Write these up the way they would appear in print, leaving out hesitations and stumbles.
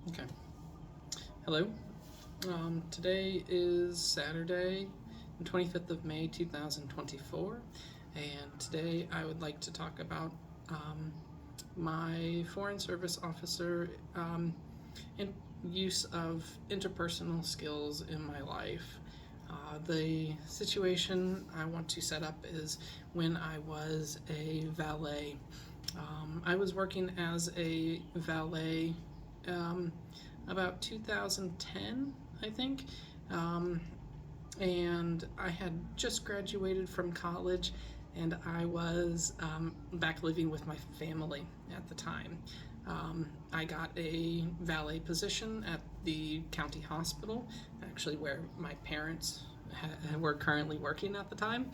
Okay. Hello. Today is Saturday, the 25th of May, 2024, and today I would like to talk about um, my Foreign Service Officer and use of interpersonal skills in my life. The situation I want to set up is when I was a valet. I was working as a valet um, about 2010, I think. Um, and I had just graduated from college, and I was back living with my family at the time. I got a valet position at the county hospital, actually, where my parents were currently working at the time.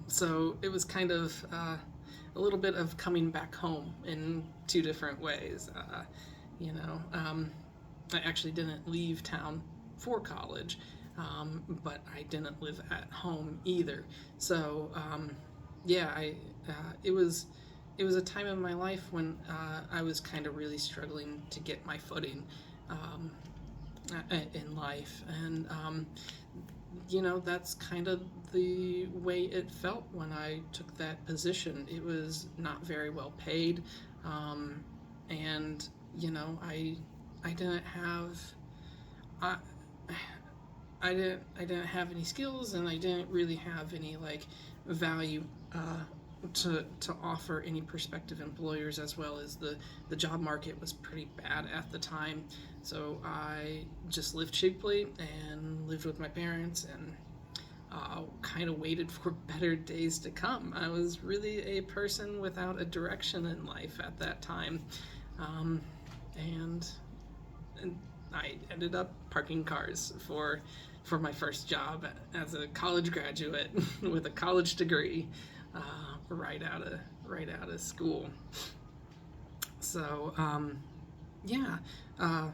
So it was kind of a little bit of coming back home in two different ways. You know, I actually didn't leave town for college, but I didn't live at home either. So yeah, it was a time in my life when I was kind of really struggling to get my footing um, in life, and that's kind of the way it felt when I took that position. It was not very well paid, and I didn't have I, I didn't have any skills, and I didn't really have any like value to offer any prospective employers, as well as the job market was pretty bad at the time. So I just lived cheaply and lived with my parents, and kind of waited for better days to come. I was really a person without a direction in life at that time, um, and and I ended up parking cars for my first job as a college graduate with a college degree, right out of school. So yeah, uh,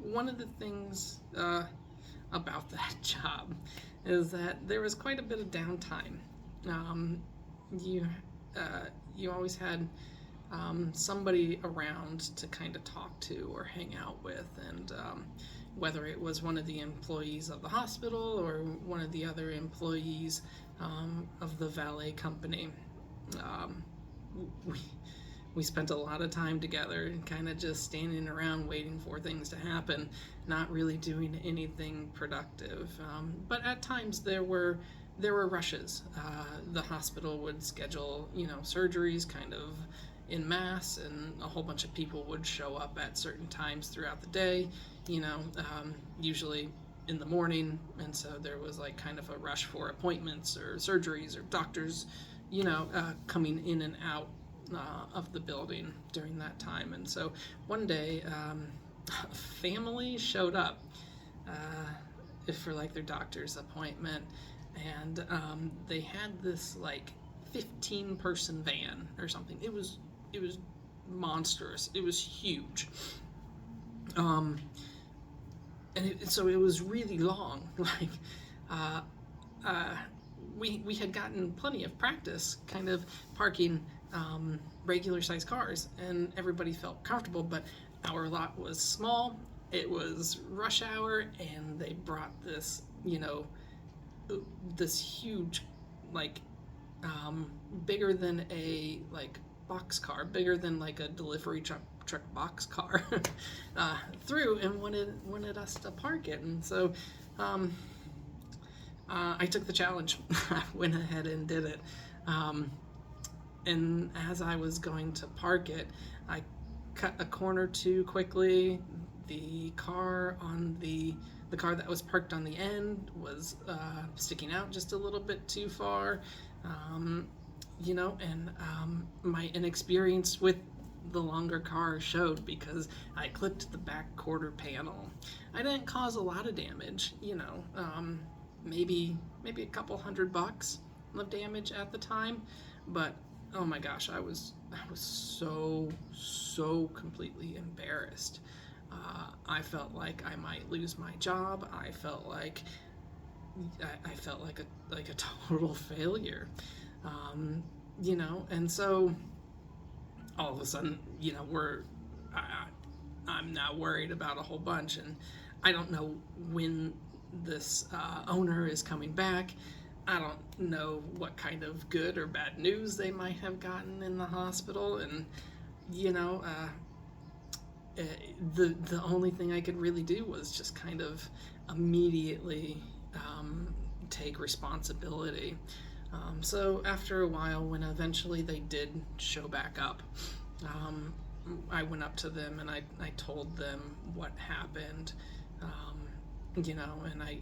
one of the things about that job is that there was quite a bit of downtime. Um, you you always had somebody around to kind of talk to or hang out with, and whether it was one of the employees of the hospital or one of the other employees of the valet company. Um, we, we spent a lot of time together and kind of just standing around waiting for things to happen, not really doing anything productive. But at times there were rushes. The hospital would schedule surgeries kind of in mass, and a whole bunch of people would show up at certain times throughout the day. Usually in the morning, and so there was like kind of a rush for appointments or surgeries or doctors, coming in and out of the building during that time. And so one day, a family showed up for like their doctor's appointment, and they had this like 15-person van or something. It was monstrous. It was huge. Um, so it was really long. Like, uh, uh, we had gotten plenty of practice, kind of parking regular sized cars, and everybody felt comfortable. But our lot was small. It was rush hour, and they brought this huge, like, bigger than a like box car, bigger than like a delivery truck box car, through, and wanted us to park it. And so um, I took the challenge. I went ahead and did it. And as I was going to park it, I cut a corner too quickly. The car that was parked on the end was sticking out just a little bit too far. Um, and my inexperience with the longer car showed, because I clipped the back quarter panel. I didn't cause a lot of damage, maybe a couple $100 of damage at the time, but oh my gosh, I was so completely embarrassed. I felt like I might lose my job. I felt like a total failure. And so all of a sudden, we're I'm now worried about a whole bunch, and I don't know when this owner is coming back. I don't know what kind of good or bad news they might have gotten in the hospital, and you know, the only thing I could really do was just kind of immediately take responsibility. So after a while, when eventually they did show back up, um, I went up to them and I told them what happened, and I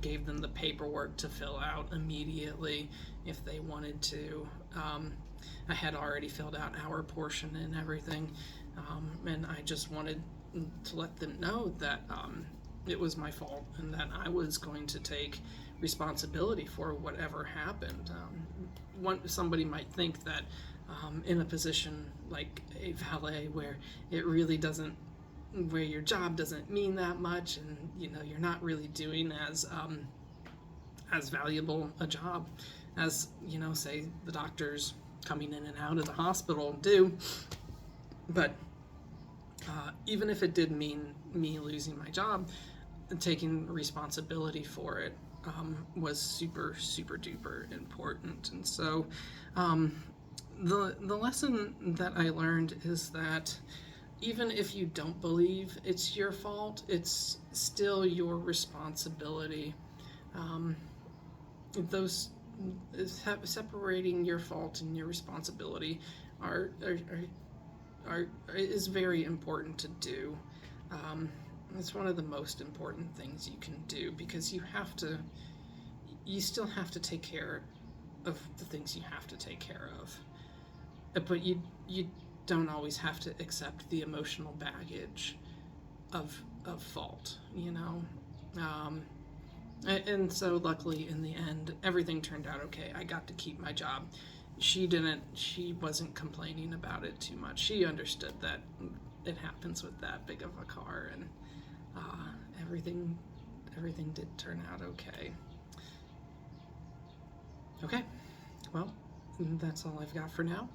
gave them the paperwork to fill out immediately if they wanted to. I had already filled out our portion and everything, and I just wanted to let them know that it was my fault and that I was going to take responsibility for whatever happened. Somebody might think that in a position like a valet where it really doesn't, where your job doesn't mean that much, and you're not really doing as valuable a job as say the doctors coming in and out of the hospital do. But even if it did mean me losing my job, taking responsibility for it was super duper important. And so the lesson that I learned is that even if you don't believe it's your fault, it's still your responsibility. Those separating your fault and your responsibility is very important to do. It's one of the most important things you can do, because you still have to take care of the things you have to take care of, but you don't always have to accept the emotional baggage of fault, and so luckily in the end everything turned out okay. I got to keep my job. She wasn't complaining about it too much. She understood that it happens with that big of a car, and everything did turn out okay. Okay, well, that's all I've got for now.